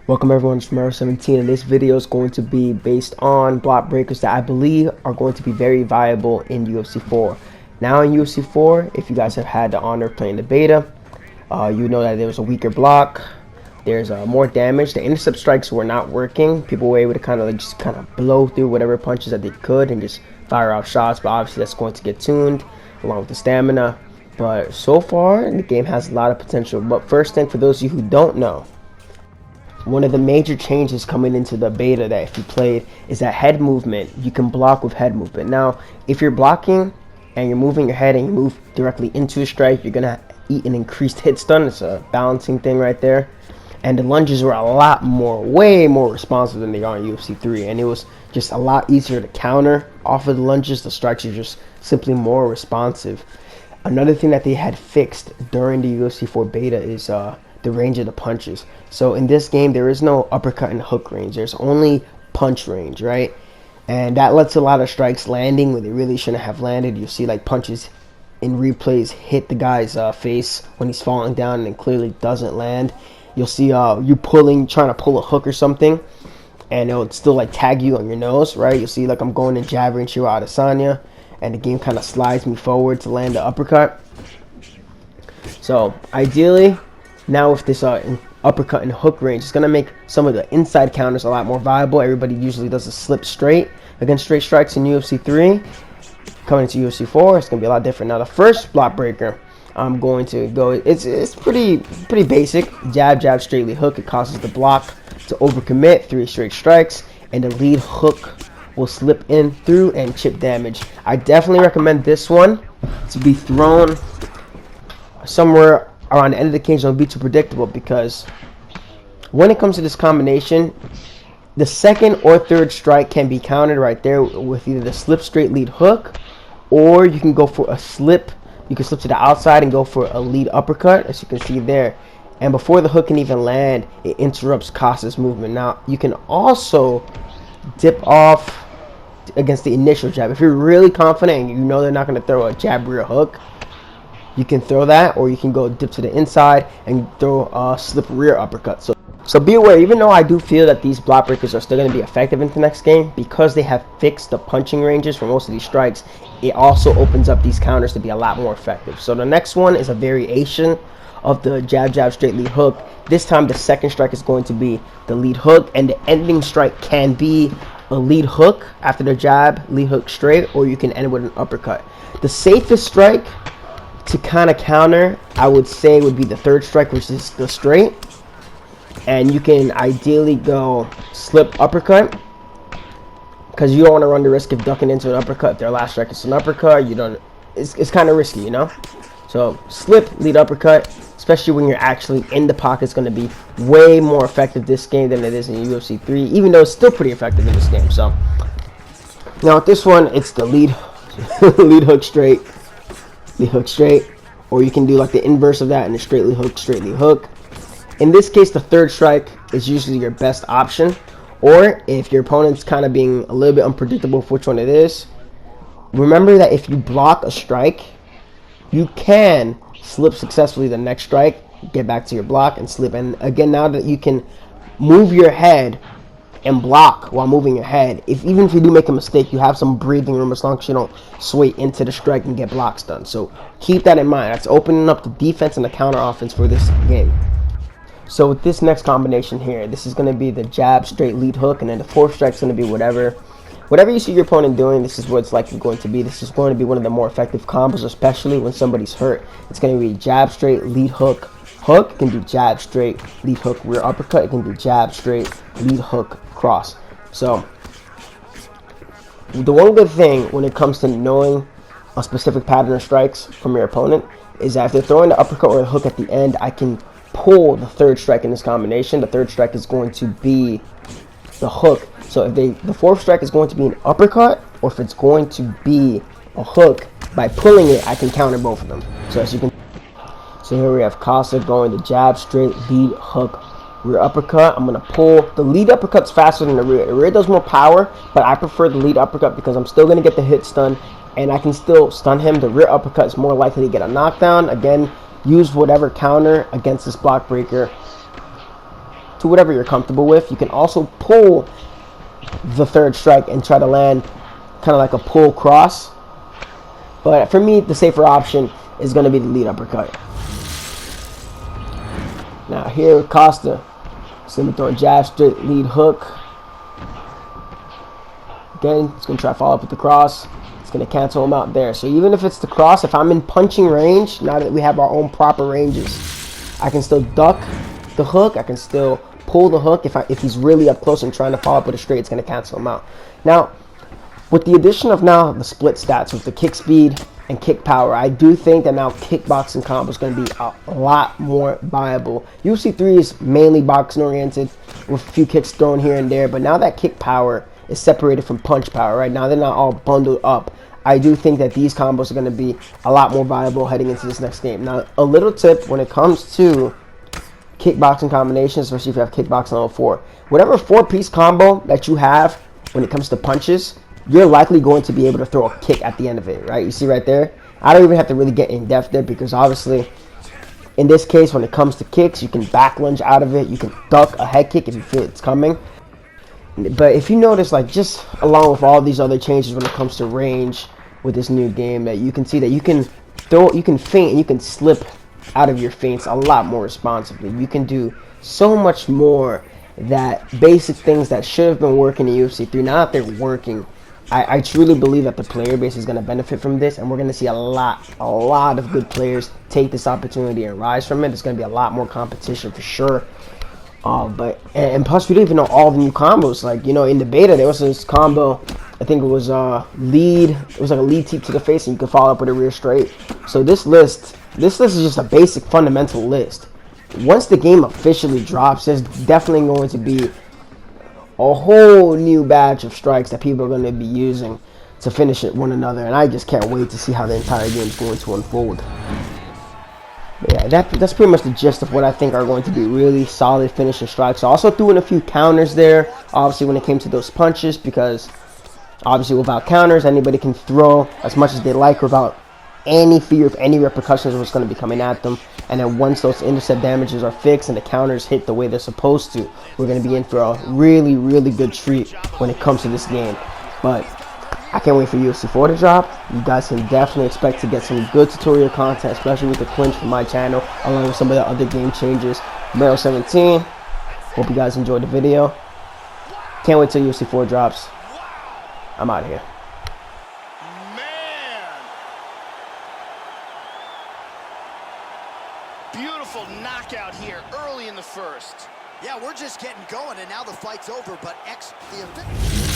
Welcome everyone to Tomorrow 17, and this video is going to be based on block breakers that I believe are going to be very viable in UFC 4. Now in UFC 4, if you guys have had the honor of playing the beta, you know that there's a weaker block, there's more damage. The intercept strikes were not working. People were able to kind of just blow through whatever punches that they could and just fire out shots, but obviously that's going to get tuned along with the stamina. But so far, the game has a lot of potential. But first thing, for those of you who don't know, one of the major changes coming into the beta that if you played is that head movement. You can block with head movement. Now, if you're blocking and you're moving your head and you move directly into a strike, you're going to eat an increased hit stun. It's a balancing thing right there. And the lunges were a lot more, way more responsive than they are in UFC 3. And it was just a lot easier to counter off of the lunges. The strikes are just simply more responsive. Another thing that they had fixed during the UFC 4 beta is the range of the punches. So in this game, there is no uppercut and hook range. There's only punch range, right? And that lets a lot of strikes landing where they really shouldn't have landed. You see like punches in replays hit the guy's face when he's falling down and it clearly doesn't land. You'll see you trying to pull a hook or something, and it'll still like tag you on your nose, right? You'll see like I'm going to jab range here out of Sanya, and the game kind of slides me forward to land the uppercut. So ideally, now with this uppercut and hook range, it's going to make some of the inside counters a lot more viable. Everybody usually does a slip straight against straight strikes in UFC 3. Coming into UFC 4, it's going to be a lot different. Now the first block breaker I'm going to go, it's pretty basic. Jab, jab, straight lead hook. It causes the block to overcommit 3 straight strikes, and the lead hook will slip in through and chip damage. I definitely recommend this one to be thrown somewhere around the end of the cage. Don't be too predictable, because when it comes to this combination, the second or third strike can be countered right there with either the slip straight lead hook, or you can go for a slip. You can slip to the outside and go for a lead uppercut, as you can see there. And before the hook can even land, it interrupts Costa's movement. Now, you can also dip off against the initial jab. If you're really confident and you know they're not going to throw a jab rear hook, you can throw that, or you can go dip to the inside and throw a slip rear uppercut. So be aware, even though I do feel that these block breakers are still going to be effective in the next game, because they have fixed the punching ranges for most of these strikes, it also opens up these counters to be a lot more effective. So the next one is a variation of the jab, jab, straight lead hook. This time the second strike is going to be the lead hook, and the ending strike can be a lead hook after the jab, lead hook straight, or you can end with an uppercut. The safest strike to kind of counter, I would say, would be the third strike, which is the straight. And you can ideally go slip uppercut, because you don't want to run the risk of ducking into an uppercut. If their last strike is an uppercut, you don't. It's kind of risky, you know. So slip lead uppercut, especially when you're actually in the pocket, is going to be way more effective this game than it is in UFC 3. Even though it's still pretty effective in this game. So now with this one, it's the lead lead hook straight. Lead hook straight, or you can do like the inverse of that and the straight lead hook. In this case, the third strike is usually your best option, or if your opponent's kind of being a little bit unpredictable for which one it is, remember that if you block a strike, you can slip successfully the next strike, get back to your block and slip. And again, now that you can move your head and block while moving your head, even if you do make a mistake, you have some breathing room as long as you don't sway into the strike and get blocks done. So keep that in mind. That's opening up the defense and the counter offense for this game. So with this next combination here, this is going to be the jab, straight lead hook, and then the fourth strike is going to be whatever you see your opponent doing. This is what it's likely going to be. This is going to be one of the more effective combos, especially when somebody's hurt. It's going to be jab, straight, lead hook, hook. It can do jab, straight, lead hook, rear uppercut. It can do jab, straight, lead hook, cross. So the one good thing when it comes to knowing a specific pattern of strikes from your opponent is that if they're throwing the uppercut or the hook at the end, I can pull the third strike in this combination. The third strike is going to be the hook. So if the fourth strike is going to be an uppercut, or if it's going to be a hook, by pulling it, I can counter both of them. So as you can, so here we have Costa going the jab, straight, lead, hook, rear uppercut. I'm going to pull. The lead uppercut's faster than the rear. The rear does more power, but I prefer the lead uppercut because I'm still going to get the hit stun, and I can still stun him. The rear uppercut is more likely to get a knockdown. Again, use whatever counter against this block breaker to whatever you're comfortable with. You can also pull the third strike and try to land kind of like a pull cross. But for me, the safer option is going to be the lead uppercut. Now here, Costa, he's going to throw a jab, straight lead hook. Again, he's going to try to follow up with the cross. It's going to cancel him out there. So even if it's the cross, if I'm in punching range, now that we have our own proper ranges, I can still duck the hook. I can still pull the hook. If he's really up close and trying to follow up with a straight, it's going to cancel him out. Now, with the addition of now the split stats with the kick speed and kick power, I do think that now kickboxing combo is going to be a lot more viable. UFC 3 is mainly boxing oriented with a few kicks thrown here and there, but now that kick power is separated from punch power, right? Now they're not all bundled up. I do think that these combos are going to be a lot more viable heading into this next game. Now, a little tip when it comes to kickboxing combinations, especially if you have kickboxing level 4, whatever 4-piece combo that you have when it comes to punches, you're likely going to be able to throw a kick at the end of it, right? You see right there? I don't even have to really get in depth there, because obviously in this case, when it comes to kicks, you can back lunge out of it. You can duck a head kick if you feel it's coming. But if you notice, like, just along with all these other changes when it comes to range with this new game, that you can see that you can throw, you can feint, and you can slip out of your feints a lot more responsibly. You can do so much more, that basic things that should have been working in UFC 3, now that they're working, I truly believe that the player base is going to benefit from this, and we're going to see a lot of good players take this opportunity and rise from it. There's going to be a lot more competition for sure. And plus, we don't even know all the new combos. Like, you know, in the beta, there was this combo, I think it was lead. It was like a lead teep to the face, and you could follow up with a rear straight. So this list is just a basic fundamental list. Once the game officially drops, there's definitely going to be a whole new batch of strikes that people are going to be using to finish it one another, and I just can't wait to see how the entire game is going to unfold. But yeah, that's pretty much the gist of what I think are going to be really solid finishing strikes. I also threw in a few counters there, obviously, when it came to those punches, because obviously without counters, anybody can throw as much as they like without any fear of any repercussions of what's going to be coming at them. And then once those intercept damages are fixed and the counters hit the way they're supposed to, we're going to be in for a really good treat when it comes to this game. But I can't wait for UFC 4 to drop. You guys can definitely expect to get some good tutorial content, especially with the clinch from my channel, along with some of the other game changes. Meryl 17. Hope you guys enjoyed the video. Can't wait till UFC 4 drops. I'm out of here. Beautiful knockout here early in the first. Yeah, we're just getting going, and now the fight's over, but the